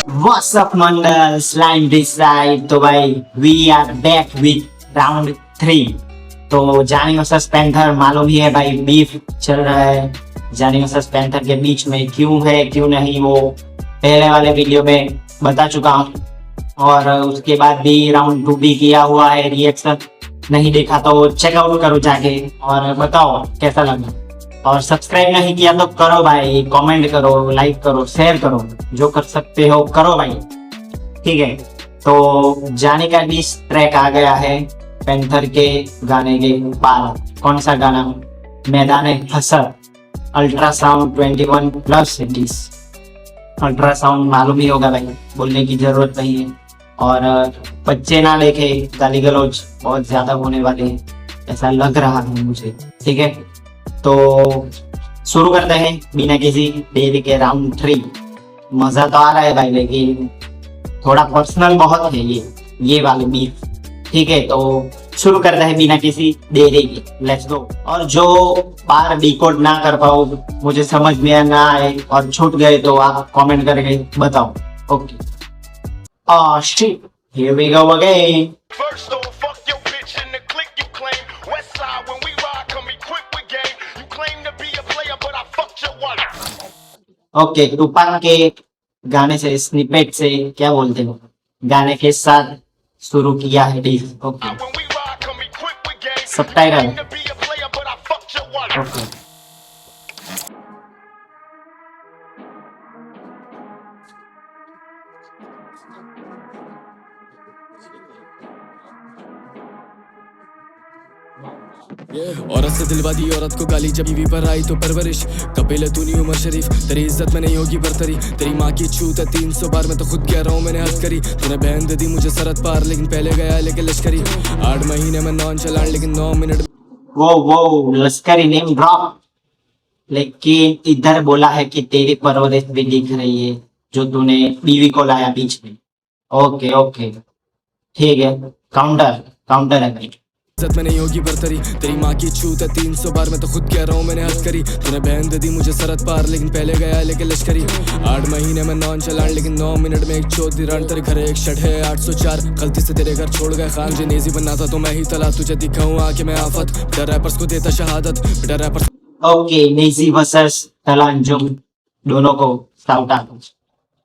What's up, Mandal? Slime this side. तो भाई we are back with round 3. तो जानी वर्सेस पैंथर, मालूम ही है भाई, बीफ चल रहा है जानी वर्सेस पैंथर के बीच में। क्यों है क्यों नहीं वो पहले वाले वीडियो में बता चुका हूँ, और उसके बाद भी राउंड 2 भी किया हुआ है। रिएक्शन नहीं देखा तो चेकआउट करो जाके और बताओ कैसा लगा। और सब्सक्राइब नहीं किया तो करो भाई, कमेंट करो, लाइक करो, शेयर करो, जो कर सकते हो करो भाई, ठीक है। तो जाने का 20 ट्रैक आ गया है पैंथर के गाने के बाद। कौन सा गाना? मैदान हसर, अल्ट्रासाउंड 21 प्लस सिटीज। अल्ट्रासाउंड मालूम ही होगा भाई, बोलने की जरूरत नहीं है। और बच्चे ना देखे, गाली गलौज बहुत ज्यादा होने वाले हैं, ऐसा लग रहा है मुझे, ठीक है। तो शुरू करते हैं बिना किसी देरी के राउंड 3। मजा तो आ रहा है भाई, लेकिन थोड़ा पर्सनल बहुत है ये वाले बीफ, ठीक है। तो शुरू करते हैं बिना किसी देरी के, लेट्स गो। और जो बार डिकोड ना कर पाओ, मुझे समझ में ना आए और छूट गए तो आप कमेंट करके बताओ, okay. Oh shit, here we go again. First off, fuck your bitch in the click you claim. West side when we ride, come equipped with game. You claim to be a player, but I fucked your wife. Okay, तूफान के गाने से, snippet से, क्या बोलते हो, गाने के साथ शुरू किया है deal, okay. When we ride, come equipped with game. Subtitle, Claim to be a player, but I fucked your wife. Okay. औरत से दिलवा दी औरत को गाली, जब बीवी पर आई तो परवरिश। कपिल तू नहीं उमर शरीफ, तेरी इज्जत में नहीं होगी बरतरी। तेरी माँ की छूत है 300 बार, मैं तो खुद कह रहा हूँ मैंने हद करी। तूने बहन दे दी मुझे सरहद पार, लेकिन पहले गया लेके लश्करी। 8 महीने में नॉन चलान, लेकिन 9 मिनट वो लश्करी नेम ड्रॉप। लेकिन इधर बोला है कि तेरी परवरिश भी दिख रही है, जो तूने बीवी को लाया बीच में, ओके ओके, ठीक है। काउंटर काउंटर है भाई। इज्जत में नहीं होगी बरतरी। तेरी माँ की छूत है 300 बार, मैं तो खुद कह रहा हूँ मैंने हद करी। तूने बहन दे दी मुझे सरहद पार, लेकिन पहले गया लेके लश्करी। 8 महीने में नॉन चलान, लेकिन 9 मिनट में एक चौथी रन। तेरे घर एक शट है 804, गलती से तेरे घर छोड़ गए खान। जेनेजी बनना था तो मैं ही तला, तुझे दिखाऊं आके मैं आफत। बेटा रैपर्स को देता शहादत, बेटा रैपर्स। ओके, नेजी वर्सेस तलांजुम, दोनों को शाउट आउट,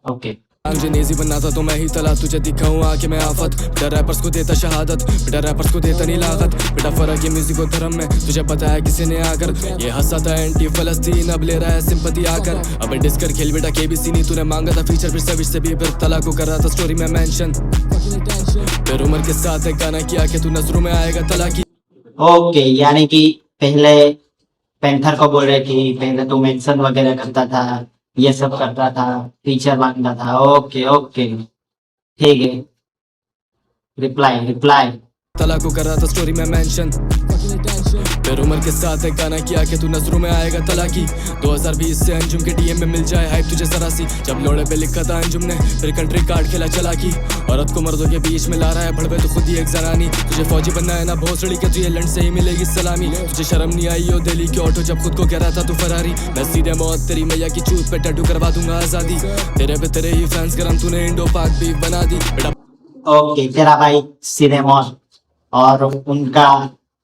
ओके। जेनेजी बनना था तो मैं ही तला, तुझे दिखाऊं आके मैं आफत। बेटा रैपर्स को देता शहादत, बेटा रैपर्स को देता नहीं लागत। बेटा फर्क है म्यूजिक और धर्म में, तुझे बताया किसी ने आकर। ये हंसा था एंटी फलस्तीन, अब ले रहा है सिंपैथी आकर। अब डिस्कर खेल बेटा केबीसी नहीं, तूने मांगा था फीचर, फिर सविश से भी फिर तला को कर रहा था स्टोरी में मेंशन। फिर उम्र के साथ एक गाना किया कि तू नजरों में आएगा तला की। ओके, यानी कि पहले पैंथर को बोल रहे थे, पहले तो मेंशन वगैरह करता था, ये सब करता था, फीचर मांगता था, ओके ओके, ठीक है। रिप्लाई रिप्लाई तला को कर रहा था स्टोरी में मेंशन। फिर उम्र के साथ एक गाना किया कि तू नजरों में आएगा तला की। 2020 से अंजुम के डीएम में मिल जाए हाइप तुझे सरासी। जब लोड़े पे लिखा था अंजुम ने, फिर कंट्री कार्ड खेला चला की। औरत को मर्दों के बीच में ला रहा है भड़वे, तो खुद ही एक जनानी। तुझे फौजी बनना है ना भोसड़ी के, तुझे लंड से ही मिलेगी सलामी। तुझे शर्म नहीं आई हो दिल्ली के ऑटो, जब खुद को कह रहा था तू फरारी। मैं सीधे मौत तेरी मैया की चूत पे टैटू करवा दूंगा आजादी। तेरे पे तेरे ही फैंस गरम, तूने इंडो पाक भी बना दी बेटा। ओके, तेरा भाई सीधे मौत, और उनका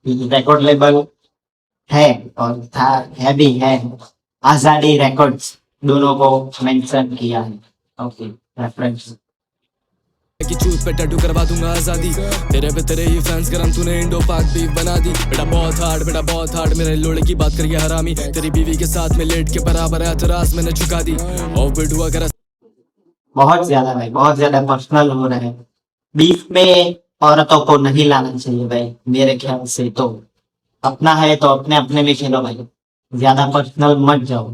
रिकॉर्ड लेबल है और था, है भी है, आजादी रिकॉर्ड्स, दोनों को मेंशन किया है, ओके, रेफरेंस। की चूत पे टैटू करवा दूंगा आजादी। तेरे पे तेरे ही फैंस गरम, तूने इंडो पाक भी बना दी बेटा। बहुत हार्ड बेटा बहुत हार्ड, मेरे लोड़े की बात करिए हरामी। तेरी बीवी के साथ में लेट के बराबर है एतराज मैंने चुका दी। और वीडियो अगर बहुत ज्यादा भाई, बहुत ज्यादा पर्सनल हो रहा है। बीफ में औरतों को नहीं लाना चाहिए भाई, मेरे ख्याल से। तो अपना है तो अपने अपने में खेलो भाई, ज्यादा पर्सनल मत जाओ,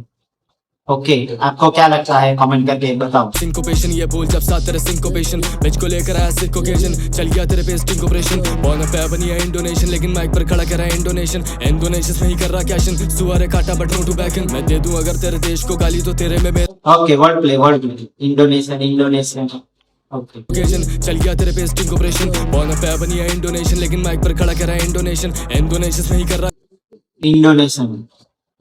ओके। आपको क्या लगता है कमेंट करके बताओ। सिंकोपेशन ये बोल जब साथ तेरे सिंकोपेशन, बिच को लेकर आया सिक ओकेजन। चल गया तेरे पे स्टिंग ऑपरेशन, बॉर्न पे बनी है इंडोनेशन, लेकिन माइक पर खड़ा कर रहा है इंडोनेशन। इंडोनेशियस में ही कर रहा कैशन, सुअर काटा बट नो टू बैकन। मैं दे दूं अगर तेरे देश को गाली, तो तेरे में okay, word play, Indonesian Indonesian, okay. Occasion. चल गया तेरे पे स्टिंग ऑपरेशन, बॉर्न पे बनी है इंडोनेशन, लेकिन माइक पर खड़ा कर रहा है इंडोनेशन। इंडोनेशियस में ही कर रहा इंडोनेशियन,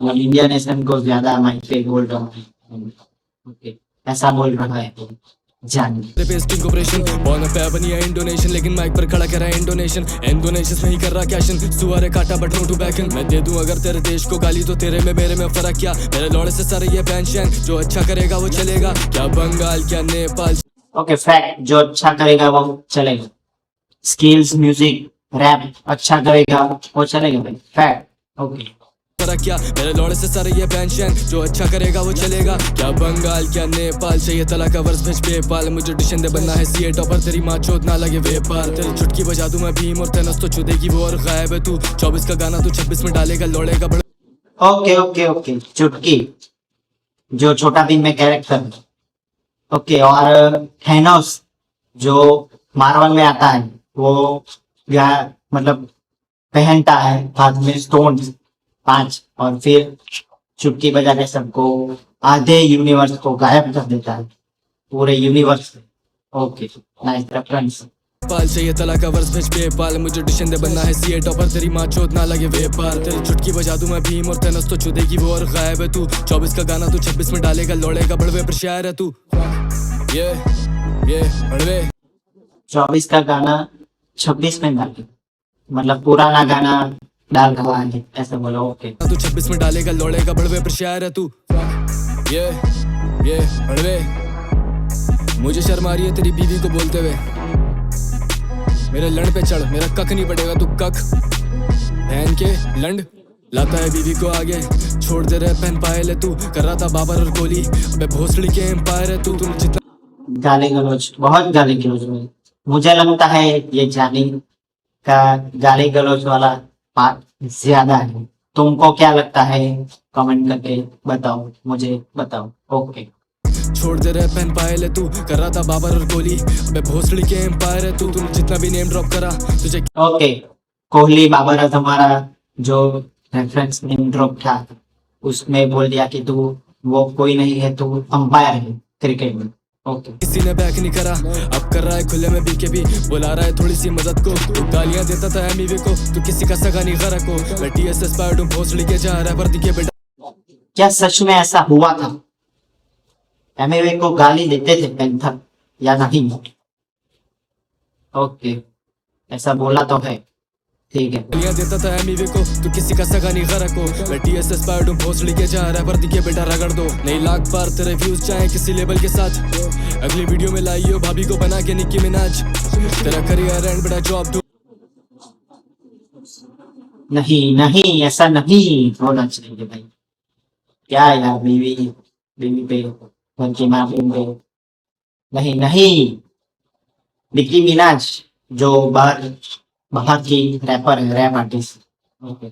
इंडिया नेशन को ज्यादा माइक पे बोल रहा हूँ, ओके, ऐसा बोल रहा है। जानिए। पेस्टिंग ऑपरेशन बॉर्न पे बनी है इंडोनेशन, लेकिन माइक पर खड़ा कर रहा है इंडोनेशन। इंडोनेशियस नहीं कर रहा कैशन, सुअर काटा बट नो टू बैकन। मैं दे दूं अगर तेरे देश को गाली तो तेरे में मेरे में फर्क क्या। मेरे लौड़े से सारे ये पेंशन, जो अच्छा करेगा वो चलेगा। क्या बंगाल क्या नेपाल, ओके फैक्ट, जो अच्छा करेगा वो चलेगा। स्किल्स, म्यूजिक, रैप अच्छा करेगा वो चलेगा भाई, फैक्ट। ओके फर्क क्या। मेरे लौड़े से सारे ये पेंशन, जो अच्छा करेगा वो चलेगा। क्या बंगाल क्या नेपाल, चाहिए तला का वर्ष भेज पेपाल। मुझे डिशन दे बनना है सीए टॉपर, तेरी माँ चोद ना लगे वेपार। तेरी चुटकी बजा दूं मैं भीम और तेनस तो चुदेगी वो और गायब है तू। 24 का गाना तू 26 में डालेगा, लौड़ेगा बड़ा। ओके ओके ओके, चुटकी जो छोटा भीम में कैरेक्टर। ओके, और थैनोस जो मार्वल में आता है वो मतलब पहनता है हाथ में स्टोन 5 और फिर चुटकी बजा के सबको आधे यूनिवर्स को गायब कर देता है, पूरे यूनिवर्स से। Okay nice reference. पाल चाहिए तला का वर्ष भेज पेपाल। मुझे डिशन दे बनना है सीए टॉपर, तेरी माँ चोद ना लगे वेपार। तेरी चुटकी बजा दूं मैं भीम और तेनस तो चुदेगी वो और गायब है तू। 24 का गाना तू 26 में डालेगा, लौड़ेगा बड़वे पर शायर है तू। ये बड़वे 24 का गाना 26 में डाल, मतलब पुराना गाना डाल रहा है ऐसे बोलो। ओके तू 26 में डालेगा, लौड़ेगा बड़वे पर शायर है तू। ये बड़वे, मुझे शर्म आ रही है तेरी बीवी को बोलते हुए। मेरे लंड पे चढ़, मेरा कख नहीं पड़ेगा तू कख। बहन के लंड लाता है बीवी को आगे, छोड़ दे रहे पहन पाए ले तू। कर रहा था बाबर और कोहली, अबे भोसड़ी के एम्पायर है तू। तूने जितना गाली गलौज, बहुत गाली गलौज में मुझे लगता है ये जानी का गाली गलौज वाला पार्ट ज्यादा है। तुमको क्या लगता है कमेंट करके बताओ, मुझे बताओ। ओके छोड़ दे रहे पहन पाए ले तू। कर रहा था बाबर और कोहली, अबे भोसड़ी के एम्पायर है तू। तूने जितना भी नेम ड्रॉप करा तुझे। ओके, कोहली बाबर हमारा जो रेफरेंस नेम ड्रॉप था उसमें बोल दिया कि तू वो कोई नहीं है, तू अंपायर है क्रिकेट में। ओके किसी ने बैक नहीं करा, अब कर रहा है खुले में बीके भी। बुला रहा है थोड़ी सी मदद को, तू गालियां देता था एमवीवी को। तू किसी का सगा नहीं गरक हो, मैं टीएसएस पार्ट हूं भोसड़ी के जा रहा पर दिखे बेटा। क्या सच में ऐसा हुआ था? एमवे को गाली देते थे पैंथर या नहीं? ओके, ऐसा बोला तो है, ठीक है। गालियां देता था एमवीवी को, तू किसी का सगा नहीं गरक हो। मैं टीएसएस पार्ट हूं भोसड़ी के जा रहा पर दिखे बेटा रगड़ दो। नहीं लाख बार तेरे व्यूज चाहे किसी लेवल के साथ। अगली वीडियो में लाइयो भाभी को बना के निक्की मिनाज। तेरा करियर एंड बेटा जॉब दो। नहीं नहीं, ऐसा नहीं होना चाहिए भाई। क्या यार, बीवी पे घर की माँ पे नहीं नहीं। निक्की मिनाज जो बाहर की रैपर है, रैप आर्टिस्ट। ओके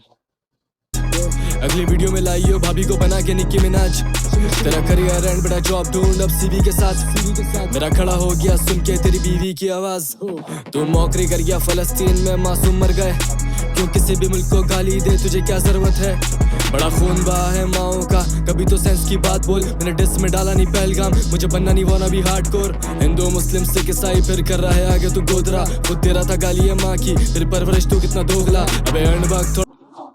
अगली वीडियो में लाइयो भाभी को बना के निक्की मिनाज। तेरा करियर एंड बड़ा जॉब ढूंढ अब सीवी के साथ। मेरा खड़ा हो गया सुन के तेरी बीवी की आवाज। तू मौकरी कर गया फलस्तीन में, मासूम मर गए। क्यों किसी भी मुल्क को गाली दे, तुझे क्या जरूरत है? बड़ा खून बहा है माओ का, कभी तो सेंस की बात बोल। मैंने डिस में डाला नहीं पहलगाम, मुझे बनना नहीं वाना भी हार्डकोर। हिंदू मुस्लिम सिख ईसाई फिर कर रहा है आगे तू गोदरा। खुद दे रहा था गाली है माँ की, फिर परवरिश तू कितना दोगला। अबे अनबाग थोड़ा।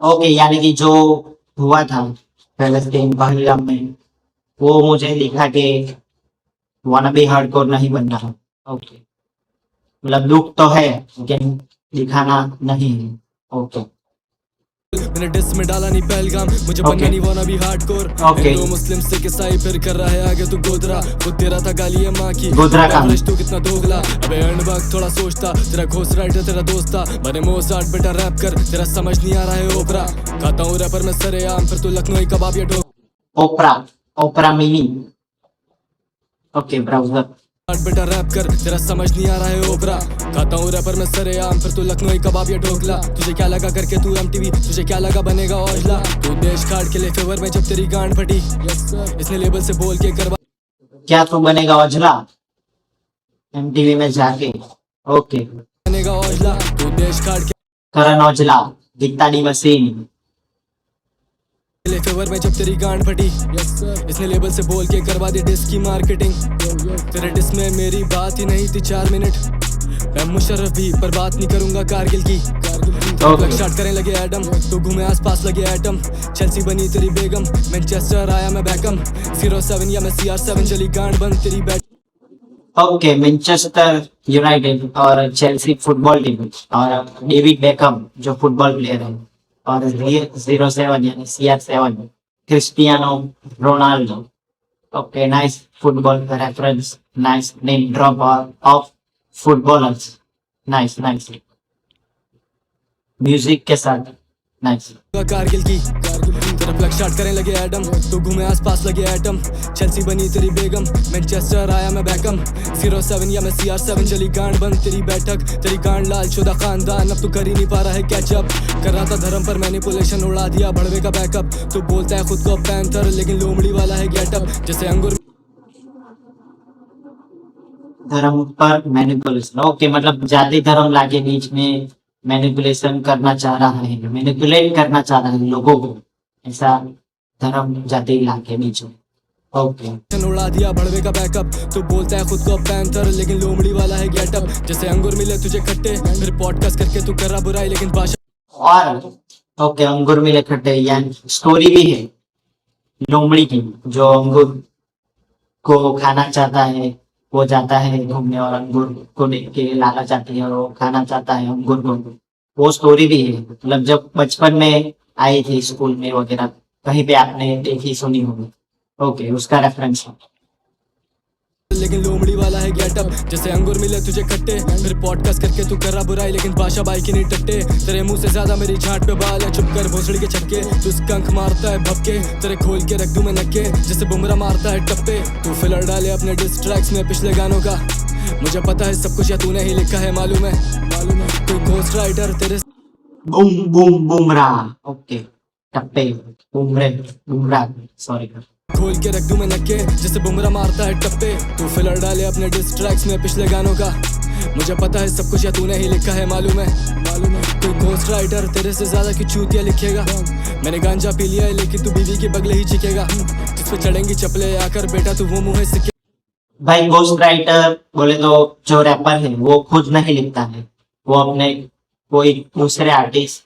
ओके, यानी कि जो हुआ था फलस्तीन पहलगाम में, वो मुझे दिखा के वाना भी हार्डकोर नहीं बनना है। ओके, मतलब दुख तो है लेकिन दिखाना नहीं है। ओके मैंने डिस में डाला नहीं पहलगाम, मुझे बनना नहीं वाना भी हार्डकोर। हिंदू मुस्लिम सिख ईसाई फिर कर रहा है आगे तू गोदरा। खुद दे रहा था गाली है माँ की, गोदरा का तू कितना दोगला। अबे अनबाग थोड़ा सोचता, तेरा घोष राइटर तेरा दोस्ता। बने मोसाट बेटा रैप कर, तेरा समझ नहीं आ रहा है ओपरा। खाता हूँ रैपर में सरेआम, फिर तू लखनऊ कबाब या ढोक। ओपरा मिनी। ओके ब्राउजर बेटा रैप कर, तेरा समझ नहीं आ रहा है ओपरा। खाता हूँ रैपर में सरेआम, फिर तू लखनऊ कबाब या ढोकला। तुझे क्या लगा करके तू एमटीवी, तुझे क्या लगा बनेगा औजला। तू देश खाड़ के लिए फेवर में जब तेरी गांड फटी, इसने लेबल से बोल के करवा। क्या तू बनेगा औजला एमटीवी में जाके? ओके, बनेगा औजला तू देश खाड़ के करण औजला दिखता डी मशीन लिए फेवर में जब तेरी गांड फटी, इसने लेबल से बोल के करवा दी डिस की मार्केटिंग। तेरे डिस में मेरी बात ही नहीं थी 4 मिनट। मैं मुशर्रफ भी पर बात नहीं करूंगा कारगिल की। स्टार्ट करें लगे एडम, तो घूमे आसपास लगे एटम। चेल्सी बनी तेरी बेगम, मैनचेस्टर आया मैं बैकम। 07 या मैं CR7 चली गांड बंद तेरी बैट। ओके, मैनचेस्टर यूनाइटेड और चेल्सी फुटबॉल टीम और डेविड बेकम जो फुटबॉल प्लेयर है और 07 यानी CR7 Cristiano Ronaldo. Okay, nice football reference, nice name drop of footballers, nice nice music के साथ, नाइस। कारगिल की तेरा प्लग स्टार्ट करने लगे एडम, तो घूमे आसपास लगे एटम। चेल्सी बनी तेरी बेगम, मैनचेस्टर आया मैं बैकम। 07 या मैं CR7 चली गांड बंद तेरी बैठक, तेरी गांड लाल शुदा खानदान। अब तो कर ही नहीं पा रहा है कैचअप, कर रहा था धर्म पर मैनिपुलेशन, उड़ा दिया भड़वे का बैकअप। तो बोलता है खुद को पैंथर, लेकिन लोमड़ी वाला है गेटअप। जैसे अंगूर धर्म पर मैनिपुलेशन, ओके, मतलब जाति धर्म लाके बीच में मैनिपुलेशन करना चाह रहा है, मैनिपुलेट करना चाह रहा है लोगों को, ऐसा धर्म जाति लाके बीच में। ओके, उड़ा दिया भड़वे का बैकअप। तो बोलता है खुद को पैंथर, लेकिन लोमड़ी वाला है गेटअप। जैसे अंगूर मिले तुझे खट्टे, फिर पॉडकास्ट करके तू कर रहा बुराई, लेकिन भाषा और ओके, अंगूर मिले खट्टे, यानी स्टोरी भी है लोमड़ी की, जो अंगूर को खाना चाहता है, वो जाता है घूमने और अंगूर को देख के लालच आती है और वो खाना चाहता है अंगूर को। वो स्टोरी भी है, मतलब जब बचपन में आई थी स्कूल में वगैरह, कहीं पे आपने देखी सुनी होगी। ओके, उसका रेफरेंस है। लेकिन लोमड़ी वाला है गेटअप। जैसे अंगूर मिले तुझे खट्टे, फिर पॉडकास्ट करके तू कर रहा बुराई, लेकिन भाषा बाई की नहीं टट्टे। तेरे मुंह से ज्यादा मेरी झाट पे बाल है, चुप कर भोसड़ी के छक्के। तू स्कंक मारता है भपके, तेरे खोल के रख दूं मैं नक्के। जैसे बुमरा मारता है टप्पे, तू फिलर डाले अपने डिस ट्रैक्स में पिछले गानों का। मुझे पता है सब कुछ या तूने ही लिखा है, मालूम है कोई घोस्ट राइटर तेरे बूम बूम बुमराह, ओके, टप्पे, बुमराह, सॉरी। खोल के रख दूं मैं नक्के। जैसे बुमरा मारता है टप्पे, तू फिलर डाले अपने डिस ट्रैक्स में पिछले गानों का। मुझे पता है सब कुछ या तूने ही लिखा है, मालूम है कोई घोस्ट राइटर तेरे से ज्यादा की चूतिया लिखेगा। मैंने गांजा पी लिया है, लेकिन तू बीवी के बगले ही चिकेगा। जिस पे चढ़ेंगी चपले आकर बेटा तू वो मुंह से भाई, घोस्ट राइटर बोले तो जो रैपर है वो खुद नहीं लिखता है, वो अपने कोई दूसरे आर्टिस्ट,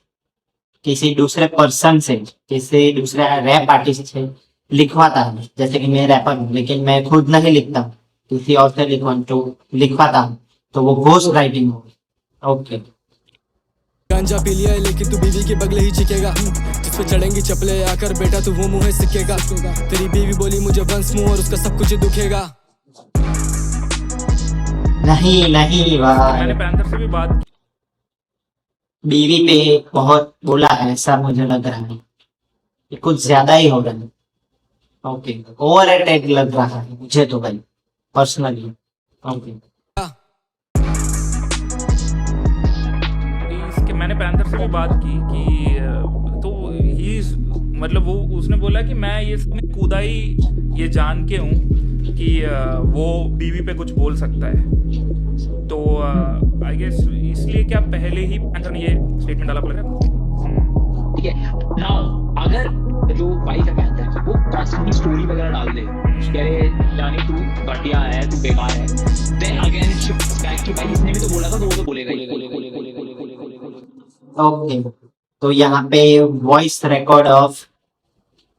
किसी दूसरे पर्सन से, किसी दूसरे रैप आर्टिस्ट से लिखवाता है। जैसे कि मैं रैपर हूँ, लेकिन मैं खुद नहीं लिखता, किसी और से लिखवाता हूँ, तो वो घोस्ट राइटिंग होगी। ओके, गांजा पी लिया है, लेकिन तू बीवी के बगले ही चिकेगा। जिस पे चढ़ेंगी चपले आकर बेटा तू वो मुंह सिकेगा। तेरी बीवी बोली मुझे वंस मुंह और उसका सब कुछ दुखेगा। नहीं नहीं भाई, मैंने पैंथर से भी बात की। बीवी पे बहुत बोला है, ऐसा मुझे लग रहा है, ये कुछ ज्यादा ही हो रहा है। ओके, ओवर अटैक लग रहा है मुझे तो भाई, पर्सनली। ओके, इसके मैंने पैंथर से भी बात की कि तो ही मतलब वो उसने बोला कि मैं ये इसमें कूदा ही ये जान के हूँ कि वो बीवी पे कुछ बोल सकता है। तो आई गेस इसलिए क्या पहले ही पैंथर ने ये स्टेटमेंट डाला पड़ेगा। ठीक है, नाउ अगर जो वाइफ है पैंथर की वो कॉन्स्टेंटली स्टोरी वगैरह डाल दे कि अरे जानी तू घटिया है, तू बेकार है, then again it shifts back कि भाई इसने भी तो बोला था तो वो तो बोलेगा ही। ओके, तो यहाँ पे voice record of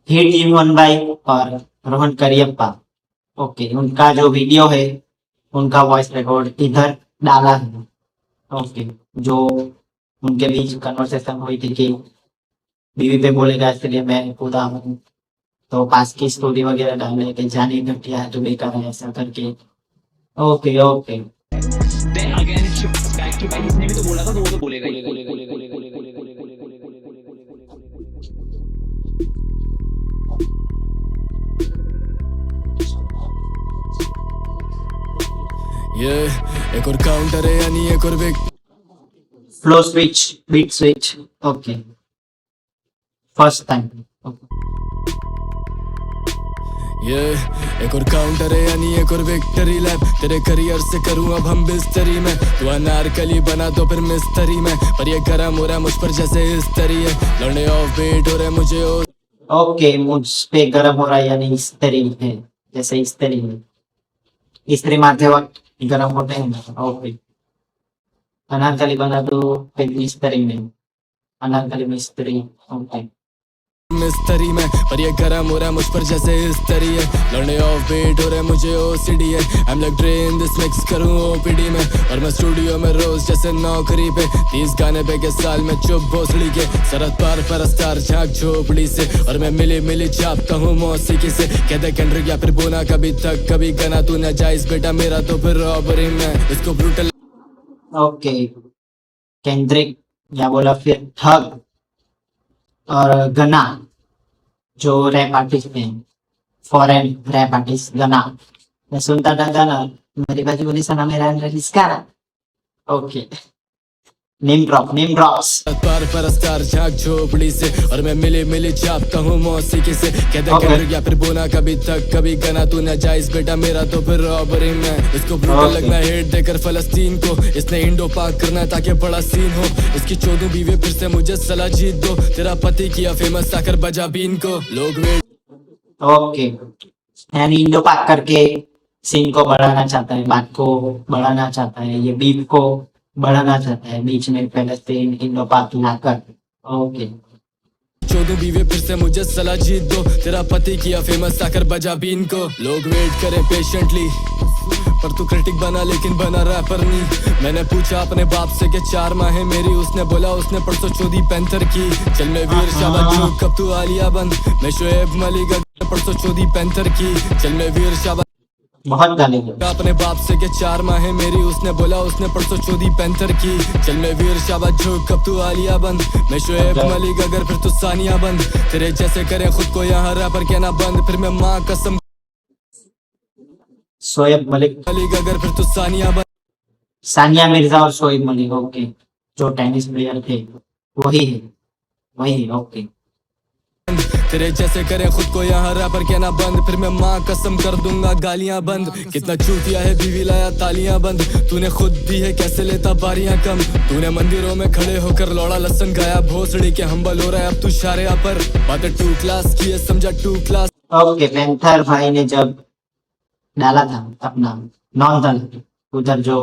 hit in by और रोहन करियप्पा। ओके, उनका जो वीडियो है, उनका वॉइस रिकॉर्ड इधर डाला है। ओके, जो उनके बीच कन्वर्सेशन हुई थी कि बीवी पे बोलेगा इसलिए मैं कूदा हूँ, तो पास की स्टोरी वगैरह डालने के जाने घटिया है तो बेकार है ऐसा करके। Okay okay, then again it shifts back कि भाई इसने भी तो बोला था तो वो तो बोलेगा ही। ये एक और काउंटर है यानी एक और विक। Flow switch, beat switch. Okay, first time. ये एक और काउंटर है यानी एक और विक्ट्री लैप। तेरे करियर से करूँ अब हम बिस्तरी में, तू अनारकली बना तो फिर मिस्त्री में। पर ये गरम हो रहा है मुझ पर जैसे इस तरी है, लड़ने ऑफ बीट हो रहे मुझे। ओके, मुझ पे गर्म हो रहा है यानी इस्त्री है, जैसे इस्त्री में इस्त्री मारते वक्त गर्म होते हैं ना। ओके, अनारकली बना तो फिर इस्त्री में, अनारकली में इस्त्री। ओके, मिस्त्री में, पर ये गरम हो रहा है मुझ पर जैसे इस तरी है, लड़ने ऑफ बीट हो रहे मुझे ओसीडी है, I am like Dre in this mix करूं ओपीडी में, और मैं स्टूडियो में रोज जैसे नौकरी पे, 30 गाने पे के साल में चुप भोसड़ी के, सरहद पार परस्तार झांक झोपड़ी से, और मैं मिली मिली छापता हूँ मौसीकी से, कहते केंड्रिक या फिर बोना कभी तक कभी गना, तू नाजायज बेटा मेरा तो फिर रॉबरी में, इसको ब्रूटल। ओके, केंद्रिक या बोला फिर ठग और गना, जो रैप आर्टिस्ट हैं, फॉरेन रैप आर्टिस्ट गना, मैं सुनता था गाना मेरी बाजू वाली सना मेरा इसका। Okay, name drops. पार परस्तार झांक झोपड़ी से, और मैं मिली मिली छापता हूँ मौसीकी से, कहते Okay. केंद्रिक या फिर बोना कभी तक कभी गना, तू नाजायज बेटा मेरा तो फिर रॉबरी में, इसको ब्रूटल Okay. लगना हेट देकर फलस्तीन को, इसने इंडो पाक करना ताकि बड़ा सीन हो, इसकी 14 बीवे फिर से मुझे सलाह जीत दो, तेरा पति किया फेमस आकर बजा बीन को, लोग वेट। ओके, यानी इंडो पाक करके सीन को बढ़ाना चाहता है, बात को बढ़ाना चाहता है, ये बीफ को बढ़ाना चाहता है, बीच में फलस्तीन इंडो पाक लाकर। ओके, 14 बीवे फिर से मुझे सलाह जीत दो, तेरा पति किया फेमस आकर बजा बीन को, लोग वेट करे पेशेंटली, पर तू क्रिटिक बना लेकिन बना रैपर नहीं, मैंने पूछा अपने बाप से कि 4 माह है मेरी, उसने बोला उसने परसों चौधी पैंथर की, चल मैं वीर शाबाश जो कब तू आलिया बंद, मैं शोएब मलिक परसों चौधी पैंथर की, चल मैं वीर शाबाश बहुत गाली अपने बाप से के 4 माह है मेरी, उसने बोला उसने परसों चौधी पैंथर की, चल मैं वीर शाबाश जो कब तू आलिया बंद, मैं शोएब मलिक अगर फिर तू सानिया बंद, तेरे जैसे करे खुद को यहाँ रैपर कहना बंद, फिर मैं माँ कसम शोएब मलिक, अगर फिर तू सानिया बंद, सानिया मिर्जा और शोएब मलिक। ओके, जो टेनिस प्लेयर थे वही है। ओके, तेरे जैसे करे खुद को यहाँ रैपर कहना बंद, फिर मैं माँ कसम कर दूंगा गालियां बंद, कितना चूतिया है बीवी लाया तालियां बंद, तूने खुद दी है कैसे लेता बारियां कम, तूने मंदिरों में खड़े होकर लौड़ा लसन गाया, भोसड़ी के हम्बल हो रहा है अब तू शारिया पर, बातें 2 क्लास की है समझा 2 क्लास। ओके, पैंथर भाई ने जब डाला था अपना नॉन दल, उधर जो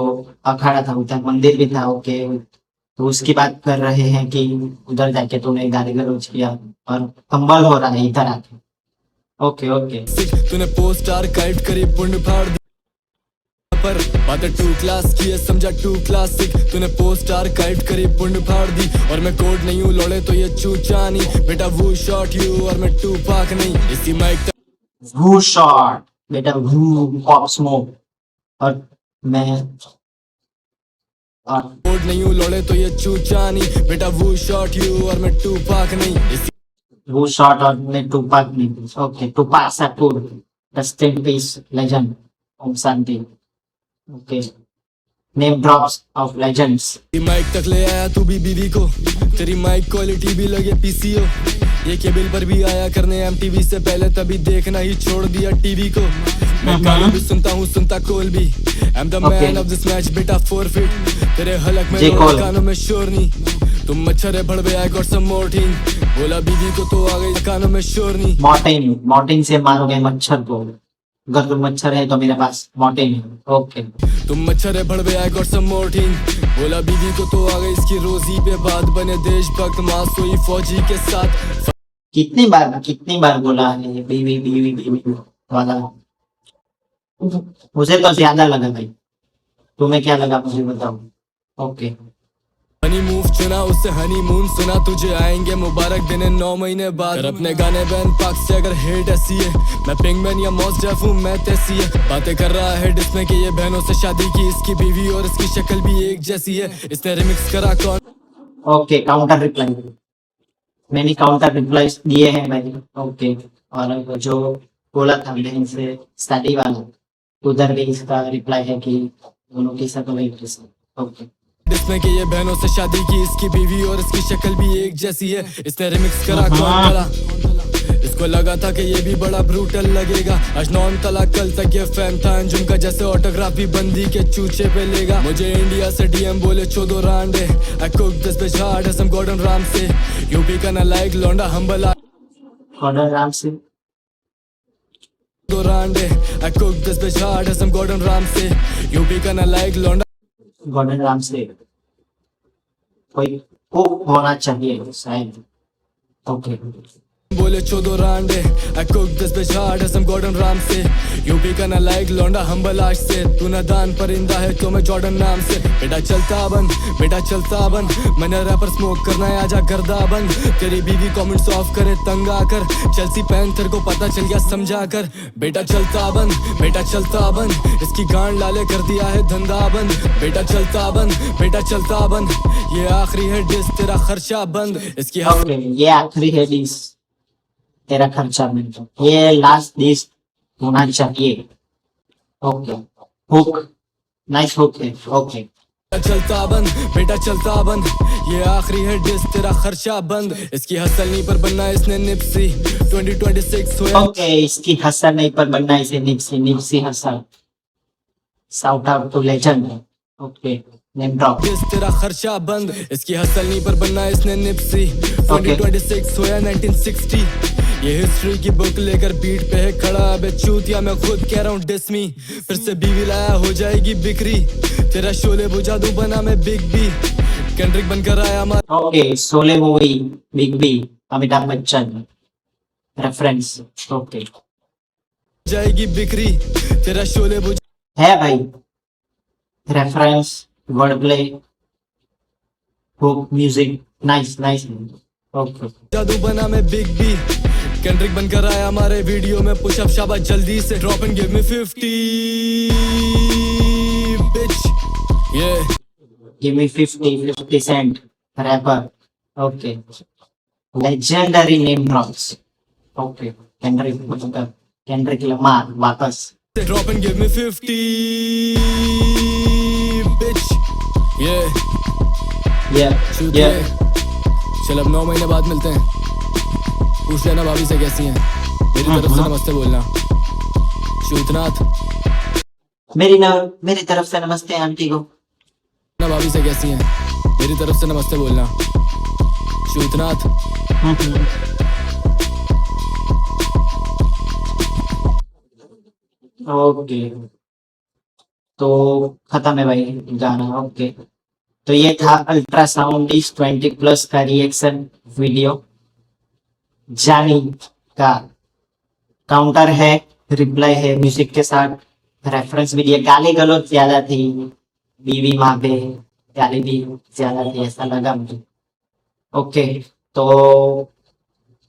अखाड़ा था उधर मंदिर भी था। ओके, तो उसकी बात कर रहे हैं कि उधर जाके तूने गाली गलौज किया और कंबल हो रहा है इधर आके। ओके, तूने पोस्ट आर्काइव करी पुंड फाड़ दी पर, बातें 2 क्लास की है समझा 2 क्लास सिक, तूने पोस्ट आर्काइव करी पुंड फाड़ दी, और मैं कोड नहीं हूँ लौड़े तो ये चूचा नहीं, बेटा वो शॉट यू और मैं 2 पाक नहीं, इसी माइक वू शॉट बेटा, वू पॉप स्मोक, और मैं कोड नहीं हूँ लौड़े तो ये चूचा नहीं, बेटा वो शॉट यू और मैं 2 पाक नहीं, इसी वो शॉट और मैं टूपाक नहीं। Okay, Tupac Shakur, rest in peace legend, Om Shanti. Okay, name drops of legends. Mic तक ले आया तू भी बीवी को, तेरी माइक क्वालिटी भी लगे पीसीओ, ये केबल पर भी आया करने एमटीवी से पहले, तभी देखना ही छोड़ दिया टीवी को, मैं गाली भी सुनता हूँ सुनता कोल भी, I am the man of this match बेटा 4 फीट, तेरे हलक में कानों में शोर नहीं, तुम मच्छर है भड़वे आई गॉट सम मोर्टिन, बोला बीवी को तो आ गई कानों में शोर नहीं, मॉर्टिन से मारोगे मच्छर को, अगर तुम मच्छर है तो मेरे पास मॉर्टिन है। ओके, तुम मच्छर है भड़वे आई गॉट सम मोर्टिन, बोला बीवी को तो आ गई इसकी रोजी पे बात, बने देशभक्त मां सोई फौजी के साथ, कितनी बार बोला है ये बीवी वाला, मुझे तो ज्यादा लगा भाई, तुम्हें क्या लगा मुझे बताओ। ओके, हनी मूव चुना उससे हनीमून सुना, तुझे आएंगे मुबारक दिन 9 महीने बाद, कर अपने गाने बैन पाक से अगर हेट ऐसी है, मैं पिंगमैन या मॉस डेफ हूँ मैं तैसी है, बातें कर रहा है जिसने कि ये बहनों से शादी की, इसकी बीवी और इसकी शक्ल भी एक जैसी है, इसने रिमिक्स करा कौन। ओके, काउंटर रिप्लाई, मैंने काउंटर रिप्लाई दिए हैं भाई। ओके, और जो बोला था बहन से शादी वाला, उधर भी इसका रिप्लाई है कि दोनों की शक्ल एक जैसी। ओके, जिसमें कि ये बहनों से शादी की, इसकी बीवी और इसकी शक्ल भी एक जैसी है, इसने रिमिक्स करा कौन तला, इसको लगा था कि ये भी बड़ा ब्रूटल लगेगा, आज 9 तला कल तक ये फैन था अंजुम का, जैसे ऑटोग्राफी बंदी के चूचे पे लेगा, मुझे इंडिया से डीएम बोले 14 रांडे, I cook this bitch hard as some Gordon Ramsay, UP का ना लाइक लौंडा हम्बल गॉर्डन राम से, रांडे I cook this bitch hard as some Gordon Ramsay, UP का ना लाइक लौंडा गॉर्डन राम से कोई कुक होना चाहिए शायद। ओके, बोले चोदो रांडे I cook this bitch hard as I'm Gordon Ramsay UP का ना लाइक लौंडा हम्बल आज से तू ना दान परिंदा है तो मैं जॉर्डन नाम से बेटा चलता बन मैंने रैपर स्मोक करना है आजा गर्दा बन तेरी बीवी कमेंट्स ऑफ करे तंग आकर चेल्सी पैंथर को पता चल गया समझा कर बेटा चलता बन इसकी गांड लाले कर दिया है धंधा बंद बेटा चलता बन ये आखिरी है डिस तेरा खर्चा बंद इसकी ओके ये आखिरी है डिश, तेरा खर्चा बंद, ये लास्ट डिश होना चाहिए। ओके हुक, नाइस हुक है। ओके बेटा चलता बन ये आखिरी है डिस तेरा खर्चा बंद इसकी हसल नहीं पर बनना इसने निप्सी 2026 हुआ ओके, इसकी हसल नहीं पर बनना इसे Nipsey Hussle. Shout out to legend. Okay name drop. Diss तेरा खर्चा बंद इसकी हसल नहीं पर बनना इसने निप्सी 2026 हुआ 1960 ये हिस्ट्री की बुक लेकर बीट पे है खड़ा अबे चूतिया मैं खुद कह रहा हूँ डिस मी फिर से बीवी लाया हो जाएगी बिक्री तेरा शोले बुझा दूं बना मैं बिग बी केंड्रिक बनकर आया okay Sholay movie big B Amitabh Bachchan reference. Okay जाएगी बिक्री तेरा शोले बुझा है भाई reference, word play, hook, music, nice. Okay जादू बना मैं बिग बी केंड्रिक बनकर आया हमारे वीडियो में पुशअप शाबाश जल्दी से drop and give me 50 bitch ये give me 50 cent rapper. Okay legendary name drops. Okay Kendrick Lamar वापस drop and give me 50 bitch ये ये चल अब 9 महीने बाद मिलते हैं पूछ लेना भाभी से कैसी हैं मेरी तरफ से नमस्ते बोलना शूतनाथ मेरी तरफ से नमस्ते आंटी को ना भाभी से कैसी हैं मेरी तरफ से नमस्ते बोलना शूतनाथ ओके तो खत्म है भाई गाना। ओके तो ये था अल्ट्रासाउंड इस 20+ का रिएक्शन वीडियो। जानी का काउंटर है, रिप्लाई है म्यूजिक के साथ, रेफरेंस भी दिया। गाली गलौज ज्यादा थी, बीवी माँ पे गाली भी ज्यादा थी ऐसा लगा मुझे। ओके तो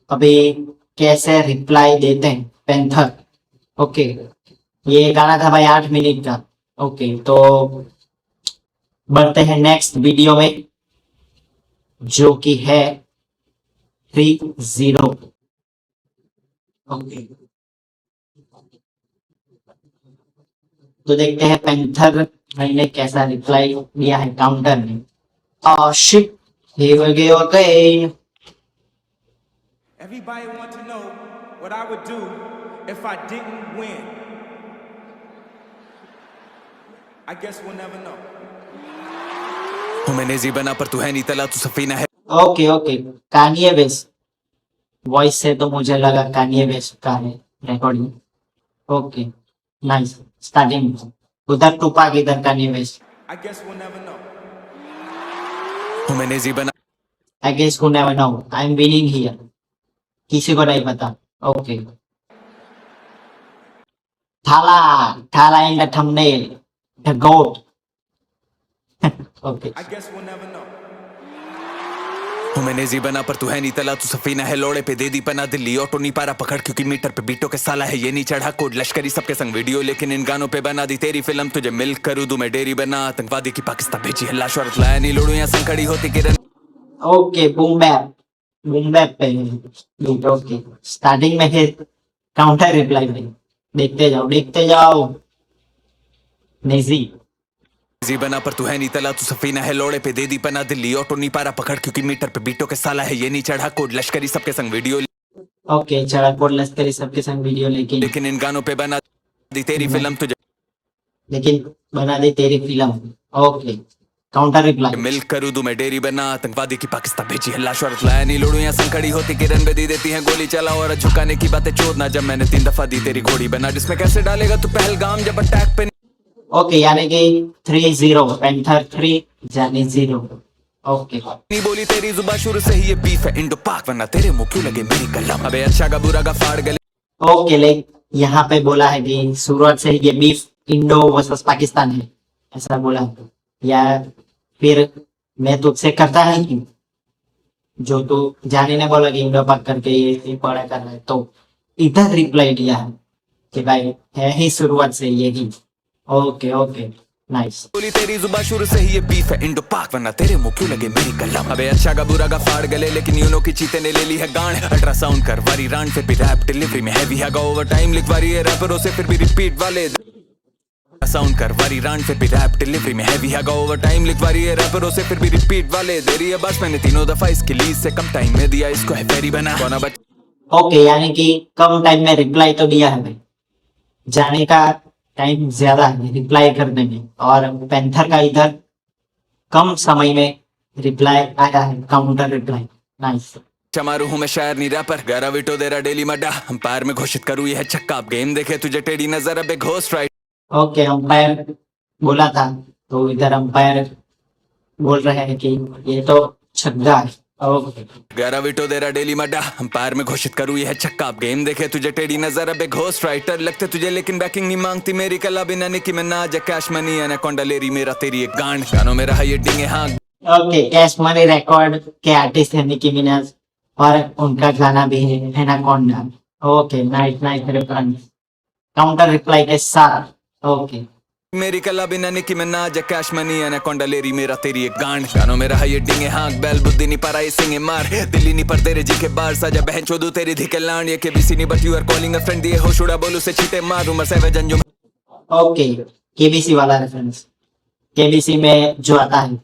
अभी कैसे रिप्लाई देते हैं पैंथर। ओके ये गाना था भाई 8 मिनट का। ओके तो बढ़ते हैं नेक्स्ट वीडियो में जो कि है 3-0। ओके तो देखते हैं पैंथर भाई ने कैसा रिप्लाई दिया है काउंटर में। Shit here we go again. Everybody want to know what I would do if I didn't win. I guess we'll never know. हूँ मैंने जी बना पर तू है नहीं तला तू सफीना है। ओके कानिये वेस्ट वॉइस से तो मुझे लगा कानिये वेस्ट का है रिकॉर्डिंग। ओके नाइस स्टार्टिंग उधर टुपाक इधर Kanye West. I guess we'll never know. हूँ मैंने जी बना I guess who never know I am winning here। किसी को नहीं पता। ओके थाला in the thumbnail the goat। Okay I guess we'll never know. हूँ मैंने जी बना पर तू है नहीं तला तू सफीना है। लोड़े पे दे दी पना दिल्ली ऑटो नहीं पारा पकड़ क्योंकि मीटर पे बीटों के साला है। ये नहीं चढ़ा कोड लश्करी सबके संग वीडियो लेकिन इन गानों पे बना दी तेरी फिल्म। तुझे मिल करूँ दूं मैं डेरी बना आतंकवादी की पाकिस्तान भेजी है लाश और लाया नहीं लोड़ू यहाँ संग खड़ी होती किरण। ओके बूम बैप पे ओके स्टार्टिंग में है काउंटर रिप्लाई में। देखते जाओ नेजी जी बना पर तू है नहीं तला तू सफीना है। लोड़े पे दे दी पना दिल्ली ऑटो नहीं पारा पकड़ क्योंकि मीटर पे बीटों के साला है। ये नहीं चढ़ा कोड लश्करी सबके संग वीडियो ओके चढ़ा कोड लश्करी सबके संग वीडियो लेकिन इन गानों पे बना दी तेरी फिल्म। तुझे लेकिन बना दे तेरी फिल्म। ओके काउंटर रिप्लाई मिल करूँ दूं मैं डेरी बना आतंकवादी की पाकिस्तान भेजी है लाश और लाया नहीं लोड़ू यहाँ संग खड़ी होती किरण बेदी देती है गोली चला और झुकाने की बातें चोदना जब मैंने 3 दफा दी तेरी घोड़ी बना जिसमें कैसे डालेगा तू पहलगाम जब अटैक पे। ओके यानी कि 3-0 पैंथर 3 जानी 0। ओके नहीं बोली तेरी जुबान शुरू से ही ये बीफ है इंडो पाक वरना तेरे मुंह क्यों लगे मेरी कलम अबे अच्छा का बुरा का फाड़ गले ओके लाइक यहाँ पे बोला है कि शुरुआत से ही ये बीफ इंडो वर्सेस पाकिस्तान है, ऐसा बोला है। या फिर मैं तुझसे करता है कि जो तू जाने ने बोला कि इंडो पाक करके ये पढ़ा कर रहा है, तो इधर रिप्लाई दिया है कि भाई है ही शुरुआत से यही। Okay okay nice. बोली तेरी जुबान शुरू से ही ये बीफ है इंडो पाक वरना तेरे मुंह क्यों लगे मेरी कलम अबे अच्छा का बुरा का फाड़ गले लेकिन यूनो की चीते ने ले ली है गांड अल्ट्रासाउंड कर वारी रान फिर भी रैप डिलीवरी में हैवी है ओवर टाइम लिखवारी है रैपरों से फिर भी रिपीट वाले साउंड कर वारी रान फिर भी रैप डिलीवरी में हैवी है ओवर टाइम लिखवारी है रैपरों से फिर भी रिपीट वाले देरी है बस मैंने तीनों दफा इसकी लीज से कम टाइम में दिया इसको है फेरी बना कोना बच ओके यानी कि कम टाइम में रिप्लाई तो दिया है भाई, जाने का टाइम ज्यादा है रिप्लाई करने में, और पैंथर का इधर कम समय में रिप्लाई आया है, काउंटर रिप्लाई। नाइस। चमारू हूँ मैं शायर नहीं रैपर गैरा विटो देरा डेली मड्डा अंपायर में घोषित करूँ यह छक्का अब गेम देखे तुझे टेढ़ी नजर अबे घोस्ट राइट ओके अंपायर बोला था तो इधर अंपायर बोल रहे हैं कि ये तो छक्का है। ओके गैरा विटो देरा डेली मड्डा अंपायर में घोषित करूँ यह छक्का अब गेम देखे तुझे टेढ़ी नजर अबे घोस्ट राइटर लगते तुझे लेकिन बैकिंग नहीं मांगती मेरी कला बिना निकी में ना जा कैश मनी एनाकोंडा लेरी मेरा तेरी एक गांड गानों में रहा ये डिंगे हाँ ओके कैश मनी रिकॉर्ड के आर्टिस्ट है निकी मिनाज और उनका गाना भी है anaconda. Okay nice nice reference counter reply के साथ। ओके मेरी कला बिना निकी में ना जा कैश मनी एनाकोंडा लेरी मेरा तेरी एक गांड गानों में रहा ये डिंगे हाँ बैल बुद्धि नहीं पारा ये सिंगे मार दिल्ली नहीं पर तेरे जी के बार साजा बहन चोदू तेरी धिके लांड ये के बीसी नहीं but you are calling a friend दिए हो शुड़ा बोलू से छीटे मार उमर से जंजू ओके केबीसी वाला रेफरेंस, केबीसी में जो आता है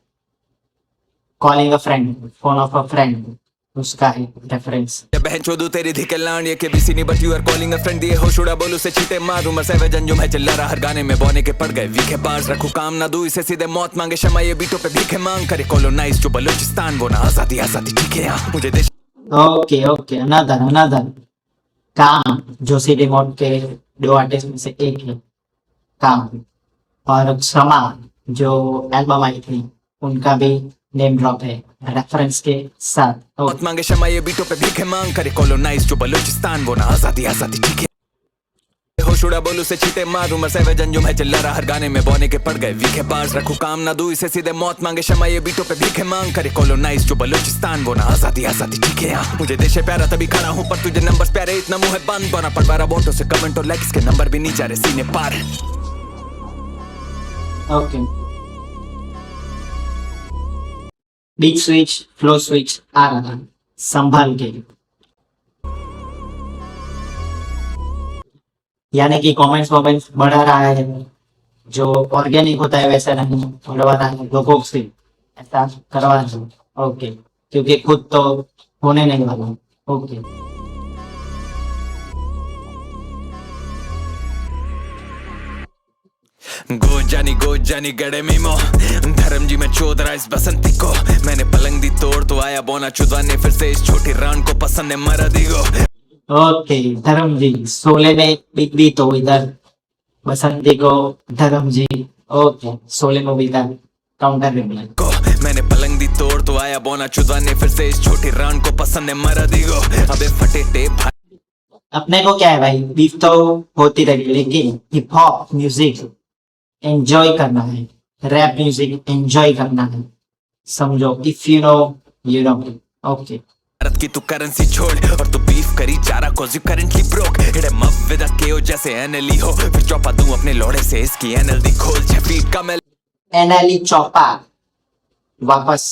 calling a friend phone of a friend उसका है रेफरेंस। बहन चोदू तेरी धिके लांड ये के बीसी नहीं but you are calling a friend दिए हो शुड़ा बोलू से छीटे मार उमर से जंजुम है चिल्ला रहा हर गाने में बोने के पड़ गए वीके पास रखू काम ना दू इसे सीधे मौत मांगे शमा ये बीटों पे भीखे मांग करे कॉलोनाइज जो बलूचिस्तान वो ना आजादी आजादी ठीक है यहाँ मुझे देश ओके ओके अनदर काम जो सी रिमोट के दो आर्टिस्ट में से एक है काम, और क्षमा जो एल्बम आई थी उनका भी नेम ड्रॉप है रेफरेंस के साथ। मौत मांगे शमा ये बीटों पे भीखे मांग करे कॉलोनाइज जो बलूचिस्तान वो ना आजादी आजादी ठीक है हो शुड़ा बोलू से छीटे मार उमर से जंजुम है चिल्ला रहा हर गाने में बोने के पड़ गए वीके पास रखू काम ना दू इसे सीधे मौत मांगे शमा ये बीटों पे भीखे मांग करे कॉलोनाइज जो बलूचिस्तान वो ना आजादी आजादी ठीक है यहाँ मुझे देश है प्यारा तभी खड़ा हूँ पर तुझे नंबर्स प्यारे इतना मुंह है बंद बोना पड़ 12 वोटों से कमेंट और लाइक्स के नंबर भी नहीं जा रहे सीने पार। Okay beat switch flow switch आ रहा है संभाल के, यानी कि कमेंट्स बढ़ा रहा है, जो ऑर्गेनिक होता है वैसा नहीं बढ़वा रहा है लोगों से, ऐसा करवा रहा है। ओके क्योंकि खुद तो होने नहीं वाला। ओके गो जानी गड़े मीमो धर्म जी में चोद रहा इस बसंती को मैंने पलंग दी तोड़ तो आया बोना चुदवाने फिर से इस छोटी रान को पसंद है मरा दीगो। ओके धर्म जी सोले में बिक दी तो इधर बसंती को धर्म जी। ओके सोले में भी इधर काउंटर रिप्लाई को मैंने पलंग दी तोड़ तो आया बोना चुदवाने फिर से इस छोटी रान को पसंद है मरा दीगो। अबे फटे टेप अपने को क्या है भाई बीफ तो होती रहेगी, लेकिन हिप हॉप म्यूजिक एंजॉय करना है, रैप म्यूजिक एंजॉय करना है, समझो if you know you know. Okay Bharat की तू करेंसी छोड़ और तू बीफ करी चारा कॉज यू करंटली ब्रोक इड़े मव विद अ केओ जैसे एनएलई हो फिर चौपा दूं अपने लोड़े से इसकी एनएलडी खोल 6 फीट का मैं एनएलई चौपा वापस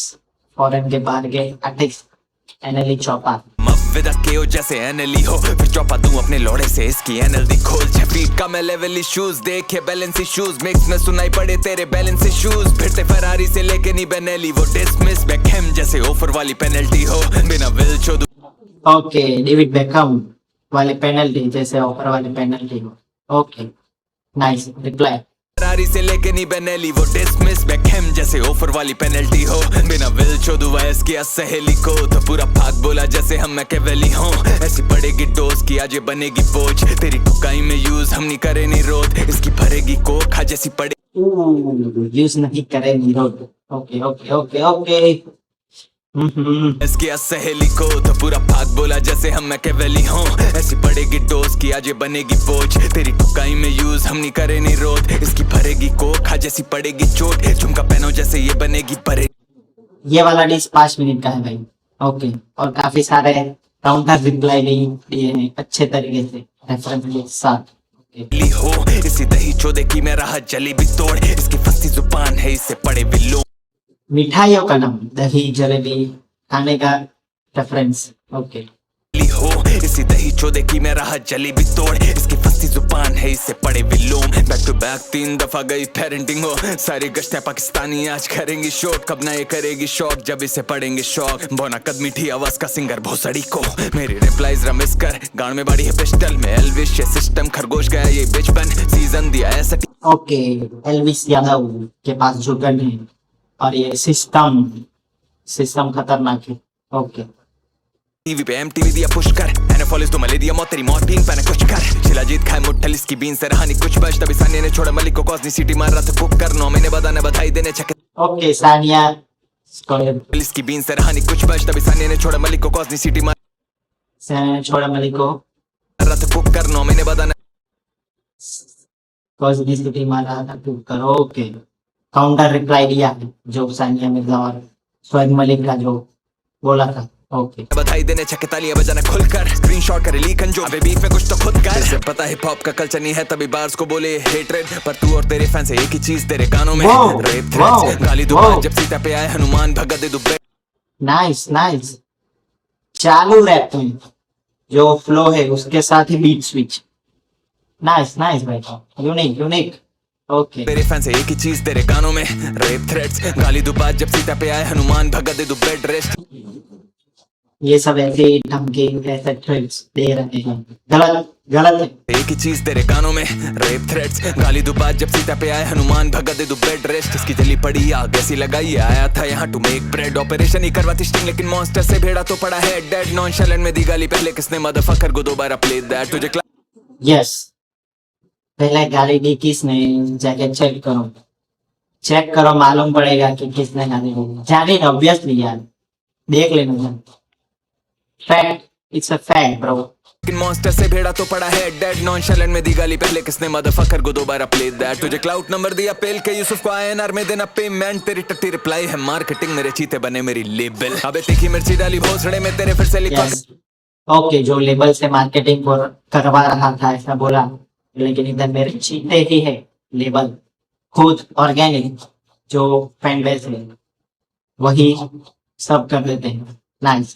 फॉरेन के बाहर गए आर्टिस्ट एनएलई चौपा विद केओ जैसे एनएलई हो फिर चौपा दूं अपने लोड़े से इसकी एनएलडी खोल 6 फीट का मैं लेवल इश्यूज देखे बैलेंस इश्यूज मिक्स में सुनाई पड़े तेरे बैलेंस इश्यूज फिरते फरारी से लेके नहीं बेनेली वो डिसमिस बेकहम जैसे ऑफर वाली पेनल्टी हो बिना विल चोदू। ओके डेविड बेकहम वाली पेनल्टी जैसे ऑफर वाली पेनल्टी हो। ओके नाइस रिप्लाई फरारी से लेके नहीं बेनेली वो डिसमिस बेकहम जैसे ऑफर वाली पेनल्टी हो बिना विल चोदू वयस की सहेली को तो पूरा भाग बोला जैसे हम मैकेवेली हो ऐसी पड़ेगी डोज की आज ये बनेगी बोझ तेरी ठुकाई में यूज हम नहीं करे नहीं रोध इसकी भरेगी कोखा जैसी पड़े यूज नहीं करेंगे road. Okay okay okay okay. इसकी सहेली को तो पूरा भाग बोला जैसे हम मैकेवेली हों। ऐसी पड़ेगी डोज की आज ये बनेगी बोझ, तेरी टुकाई में यूज हम नहीं करे नहीं रोड। इसकी भरेगी कोखा जैसी पड़ेगी चोट, झुमका पहनो जैसे ये बनेगी परे। ये वाला डिश 5 मिनट का है भाई। ओके, और काफी सारे काउंटर रिप्लाई भी दिए हैं अच्छे तरीके से रेफरेंस के साथ। ली हो इसी दही चोदे की मैं राह जलेबी तोड़, इसकी फंसी जुबान है इससे पड़े बिल्लो। मिठाइयों का नाम दही जलेबी खाने का रेफरेंस। ओके, ली हो इसी दही चोदे की मैं राह जलेबी तोड़, इसकी फंसी जुबान है इससे पड़े विलोम। बैक टू बैक 3 दफा गई पेरेंटिंग हो, सारी गश्तें पाकिस्तानी आज करेंगी शॉट। कब ना ये करेगी शॉट जब इसे पड़ेंगे शॉक। बोना कद मीठी आवाज का सिंगर भोसड़ी को मेरी रिप्लाईज रमिस कर, गान में बड़ी है पिस्टल में एल्विश ये सिस्टम खरगोश गया ये बिच बन सीजन दिया ऐसा। ओके, एल्विस यादव के पास जो गन है और ये सिस्टम खतरनाक है। ओके, टीवी पे एमटीवी दिया पुश कर, एनएफएल इस तो मले दिया मौत तेरी मॉर्फिन पहने कुछ कर। शिलाजीत खाए मुट्ठल इसकी बीन से रहानी कुछ बच, तभी सानिया ने छोड़ा मलिक को कॉस्नी सिटी मार रहा था कुक कर। 9 महीने बाद आने बधाई देने छक्के। ओके सानिया इसकी बीन से रहानी कुछ बच, तभी सानिया ने छोड़ा मलिक को कॉस्नी सिटी मार छोड़ा मलिक को रहा था कुक कर। 9 महीने बाद आने कॉस्नी सिटी मार रहा था टूट कर। ओके, काउंटर रिप्लाई दिया है जो सानिया मिर्जा और शोएब मलिक का जो बोला था। ओके, बधाई देने छक्के तालियां बजाना खुलकर, स्क्रीनशॉट करे लीकन जो अबे बीफ में कुछ तो खुद कर। इसे पता हिप हॉप का कल्चर नहीं है तभी बार्स को बोले हेट्रेड, पर तू और तेरे फैंस एक ही चीज तेरे कानों में रेप थ्रेट्स गाली दुआ। जब सीता पे आए हनुमान भगा दे दुबे। नाइस नाइस, चालू रैप में जो फ्लो है उसके साथ ही बीट स्विच। नाइस नाइस भाई, यूनिक यूनिक। ओके, तेरे फैंस एक ही चीज तेरे कानों में रेप थ्रेट्स गाली दुबा। जब सीता पे आए हनुमान भगा दे दुबे रेस्ट। ये सब ऐसे धमकी ऐसे थ्रेट्स दे रहे हैं, गलत गलत है। एक ही चीज तेरे कानों में रेप थ्रेट्स गाली दुबा। जब सीता पे आए हनुमान भगा दे दुबे रेस्ट। इसकी जली पड़ी आग ऐसी लगाई आया था यहाँ टू मेक ब्रेड। ऑपरेशन ही करवाती स्टिंग लेकिन मॉन्स्टर से भेड़ा तो पड़ा है डेड। नॉनशैलेंट में दी गाली पहले किसने मदरफकर को दोबारा प्ले दैट तुझे यस, पहले गाली दी किसने जाके चेक करो मालूम पड़ेगा कि किसने गाली दी। जाने ऑब्वियसली यार, देख लेना। Fact, it's a fact bro. Monster से भेड़ा तो पड़ा है डेड। नॉनशैलेंट में दी गाली पहले किसने मदरफकर को दोबारा प्ले दैट तुझे क्लाउड नंबर दिया पेल के यूसुफ को आईएनआर में देना पेमेंट। तेरी टट्टी रिप्लाई है मार्केटिंग, मेरे चीते बने मेरी लेबल। अबे तीखी मिर्ची डाली भोसड़े में तेरे फिर से लिखा। ओके, जो लेबल से मार्केटिंग करवा रहा था ऐसा बोला, लेकिन इधर मेरे चीते ही है लेबल। खुद ऑर्गेनिक जो फैन बेस है वही सब कर देते हैं। नाइस,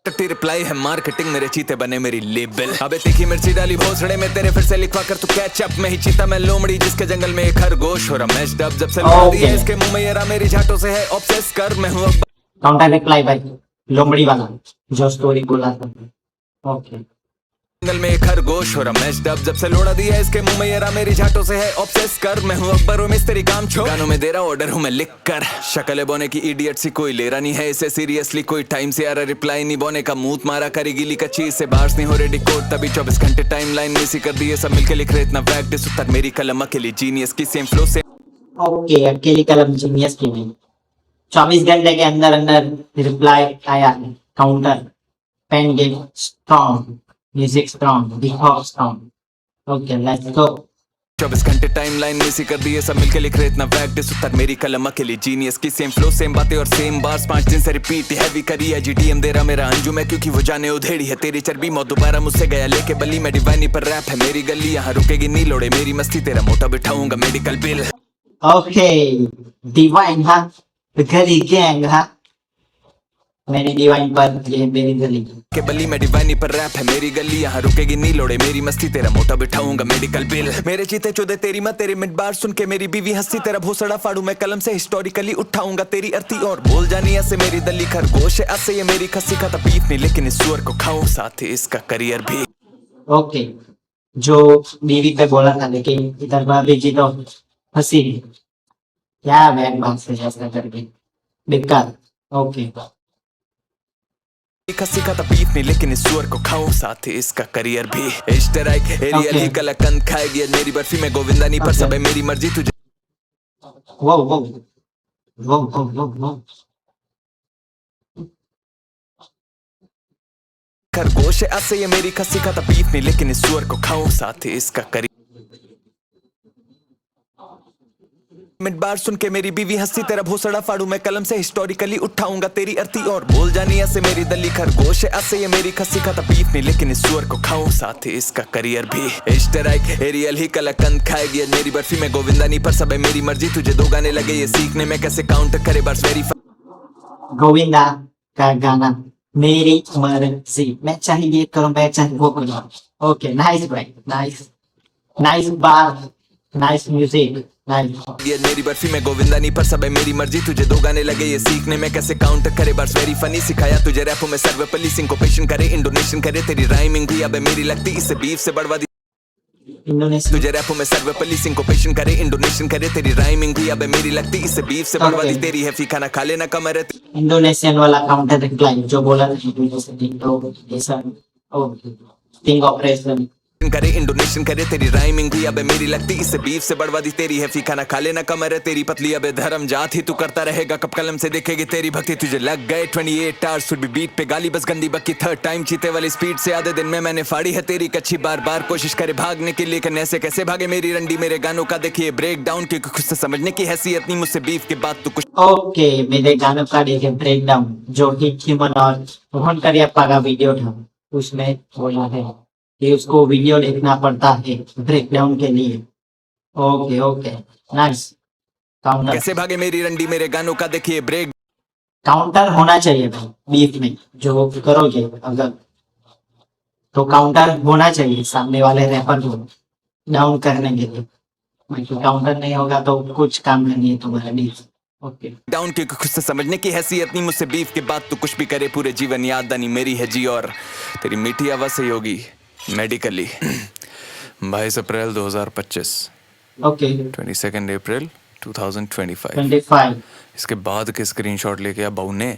टट्टी रिप्लाई है मार्केटिंग, मेरे चीते बने मेरी लेबल। अबे तीखी मिर्ची डाली भोसड़े में तेरे फिर से लिखवा कर तू कैचअप में ही चीता मैं लोमड़ी जिसके जंगल में एक खरगोश हो रहा मैच डब। जब से लौट दी है इसके मुंह में ये रहा मेरी झाटों से है ऑब्सेस कर। मैं हूं काउंटर रिप्लाई भाई लोमड़ी वाला जो स्टोरी बोला था। ओके, जंगल में एक खरगोश हो रहा मैच डब। जब से लोड़ा दिया इसके मुंह में ये रहा मेरी झाटों से है ऑब्सेस कर। मैं हूं अकबर और मिस्त्री काम छोड़, गानों में दे रहा ऑर्डर हूं मैं लिख कर। शक्ल बोने की इडियट सी कोई ले रहा नहीं है इसे सीरियसली, कोई टाइम से आ रहा रिप्लाई नहीं। बोने का मूत मारा करी गिली का चीज से बार्स नहीं हो रेडी कोड। तभी 24 घंटे टाइमलाइन मिसी कर दिए सब मिलके लिख रहे इतना वैक डिस उत्तर मेरी कलम अकेली जीनियस की सेम फ्लो से। ओके, अकेली कलम जीनियस की नहीं। 24 घंटे के अंदर रिप्लाई आया है। Counter pen game strong, music strong, hip hop strong. Okay, let's go. 24 घंटे टाइमलाइन मिसी कर दिए सब मिलके लिख रहे इतना वैक डिस उत्तर मेरी कलम अकेली जीनियस की सेम फ्लो सेम बातें और सेम बार्स। 5 दिन से रिपीट हैवी करी है जीटीएम दे रहा मेरा अंजुम है क्योंकि वो जाने उधेड़ी है तेरी चर्बी। मौत दोबारा मुझसे गया लेके बली मैं डिवाइनी पर रैप है मेरी गली। यहाँ रुकेगी नहीं लोड़े मेरी मस्ती तेरा मोटा बिठाऊंगा मेडिकल बिल। ओके, डिवाइन हाँ, गली गैंग हाँ, मेरी डिवाइन पर ये मेरी गली के बली में डिवाइनी पर रैप है मेरी गली। यहाँ रुकेगी नहीं लोड़े मेरी मस्ती तेरा मोटा बिठाऊंगा मेडिकल बिल। मेरे चीते चोदे तेरी माँ तेरे मिड बार सुन के मेरी बीवी हंसी। तेरा भोसड़ा फाड़ू मैं कलम से हिस्टोरिकली उठाऊंगा तेरी अर्थी और बोल जानी ऐसे मेरी दली खरगोश है ऐसे ये मेरी खस्सी खाता बीफ नहीं लेकिन इस सुअर को खाऊं साथ ही इसका करियर भी। ओके, जो बीवी पे बोला था लेकिन इधर भाभी जी तो हंसी क्या बैग बात से ऐसा करके बेकार। ओके, खस्सी खाता बीफ नहीं लेकिन इस सुअर को खाऊं साथ ही इसका करियर भी। इश्तराक एरियल ही कलाकंद खाएगी मेरी बर्फी में गोविंदा नहीं पर सब है मेरी मर्जी तुझे वो वो वो खरगोश है ऐसे ये मेरी खस्सी खाता बीफ नहीं, लेकिन इस सुअर को खाऊं साथ ही इसका करी। मिड बार सुन के मेरी बीवी हंसी, तेरा भोसड़ा फाड़ू मैं कलम से हिस्टोरिकली उठाऊंगा तेरी अर्थी और बोल जानी ऐसे मेरी दली। खरगोश है ऐसे ये मेरी खस्सी खाता बीफ नहीं, लेकिन इस सुअर को खाऊं साथ ही इसका करियर भी। इश्तराइक एरियल ही कलाकंद खाएगी आज मेरी बर्फी में, गोविंदा नहीं पर सब है मेरी मर्जी। तुझे दो गाने लगे ये सीखने में कैसे काउंटर करे बर्स वेरी। गोविंदा का गाना मेरी मर्जी, मैं चाहे ये करूं मैं चाहे वो करूं। ओके नाइस भाई, नाइस बार, नाइस म्यूजिक, नाइस। ये मेरी बर्फी में गोविंदा नहीं पर सब है मेरी मर्जी। तुझे दो गाने लगे ये सीखने में कैसे काउंटर करे बर्स वेरी फनी। सिखाया तुझे रैपों में सर्वपली सिंकोपेशन करे, इंडोनेशियन करे तेरी राइमिंग भी अब मेरी लगती, इससे बीफ से बढ़वा दी। इंडोनेशिया तुझे रैपों में सर्वपली सिंकोपेशन करे, इंडोनेशियन करे तेरी राइमिंग भी अब मेरी लगती, इससे बीफ से बढ़वा दी तेरी है फी खाना खा लेना कमर है। इंडोनेशियन वाला काउंटर रिप्लाई जो बोला था स्टिंग ऑपरेशन करे, इंडोनेशियन करे तेरी राइमिंग भी अब मेरी लगती, इससे बीफ से बढ़वा दी तेरी है फी खाना खा लेना कमर है तेरी पतली अब धर्म जात ही तू करता रहेगा कब कलम से देखेगी तेरी भक्ति। तुझे लग गए 28 आवर्स फिर भी बीट पे गाली बस गंदी बक्की, थर्ड टाइम चीते वाली स्पीड से आधे दिन में मैंने फाड़ी है तेरी कच्ची। बार बार कोशिश करे भागने के लिए लेकिन ऐसे कैसे भागे मेरी रंडी मेरे गानों का देखिए ब्रेक डाउन, क्योंकि खुद से समझने की हैसियत नहीं मुझसे बीफ के बाद तू कुछ। ओके मेरे गानों का देखिए ब्रेक डाउन जो कि ह्यूमन और मोहन करियप्पा का वीडियो था, उसमें बोला है कि उसको वीडियो देखना पड़ता है ब्रेक डाउन के लिए। Okay okay nice. काउंटर कैसे भागे मेरी रंडी मेरे गानों का देखिए ब्रेक। काउंटर होना चाहिए भाई बीफ में, जो करोगे अगर तो काउंटर होना चाहिए सामने वाले रैपर को डाउन करने के लिए। तो काउंटर नहीं होगा तो कुछ काम नहीं है तुम्हारा बीफ। ओके डाउन क्योंकि खुद से समझने की हैसियत नहीं मुझसे बीफ के बाद तू कुछ भी करे पूरे जीवन याद आनी मेरी है जी, और तेरी मीठी आवाज से योगी मेडिकली। 22 अप्रैल 2025 ओके 22 अप्रैल 2025। 25 इसके बाद के स्क्रीनशॉट लेके आ बहू ने,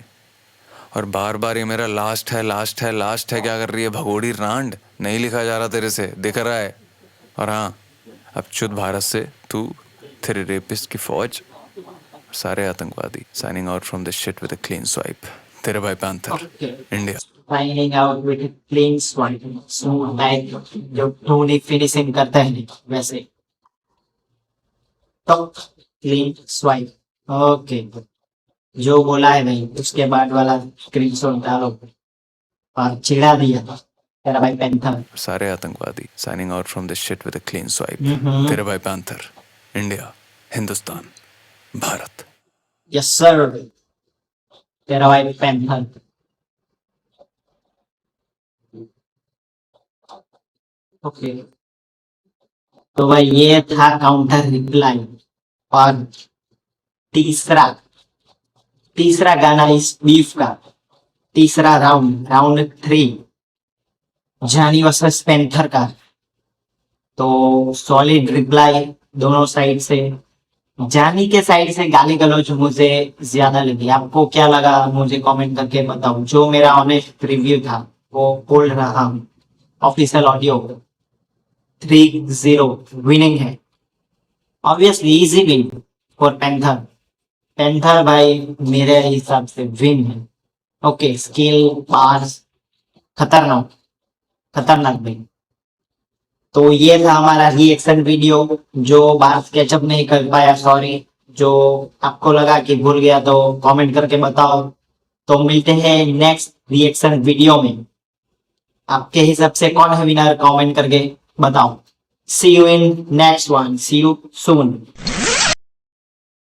और बार बार ये मेरा लास्ट है क्या कर रही है भगोड़ी रांड, नहीं लिखा जा रहा तेरे से दिख रहा है। और हाँ अब चुत भारत से तू तेरे रेपिस्ट की फौज सारे आतंकवादी signing out from this shit with a clean swipe. तेरे भाई panther India signing out with a clean swipe, smooth back जो धोनी फिनिशिंग करता है वैसे तो क्लीन स्वाइप। ओके जो बोला है भाई उसके बाद वाला स्क्रीनशॉट डालो और चिढ़ा दिया तेरा भाई पैंथर। सारे आतंकवादी signing out from this shit with a clean swipe. तेरे भाई panther India Hindustan Bharat. Yes sir तेरा भाई पैंथर। ओके तो भाई ये था काउंटर रिप्लाई। और तीसरा गाना इस बीफ का तीसरा राउंड 3 जानी वर्सेस पैंथर का। तो सॉलिड रिप्लाई दोनों साइड से। जानी के साइड से गाली गलौज मुझे ज्यादा लगी, आपको क्या लगा मुझे कमेंट करके बताओ। जो मेरा ऑनेस्ट रिव्यू था वो बोल रहा हूँ, ऑफिशियल ऑडियो 3-0 विनिंग है। Obviously easy win for panther भाई मेरे हिसाब से विन है। ओके स्किल पास खतरनाक भाई। तो ये था हमारा रिएक्शन वीडियो जो बात स्केचअप नहीं कर पाया, सॉरी। जो आपको लगा कि भूल गया तो कमेंट करके बताओ। तो मिलते हैं नेक्स्ट रिएक्शन वीडियो में। आपके हिसाब से कौन है विनर कमेंट करके बताओ। See you in next one. See you soon.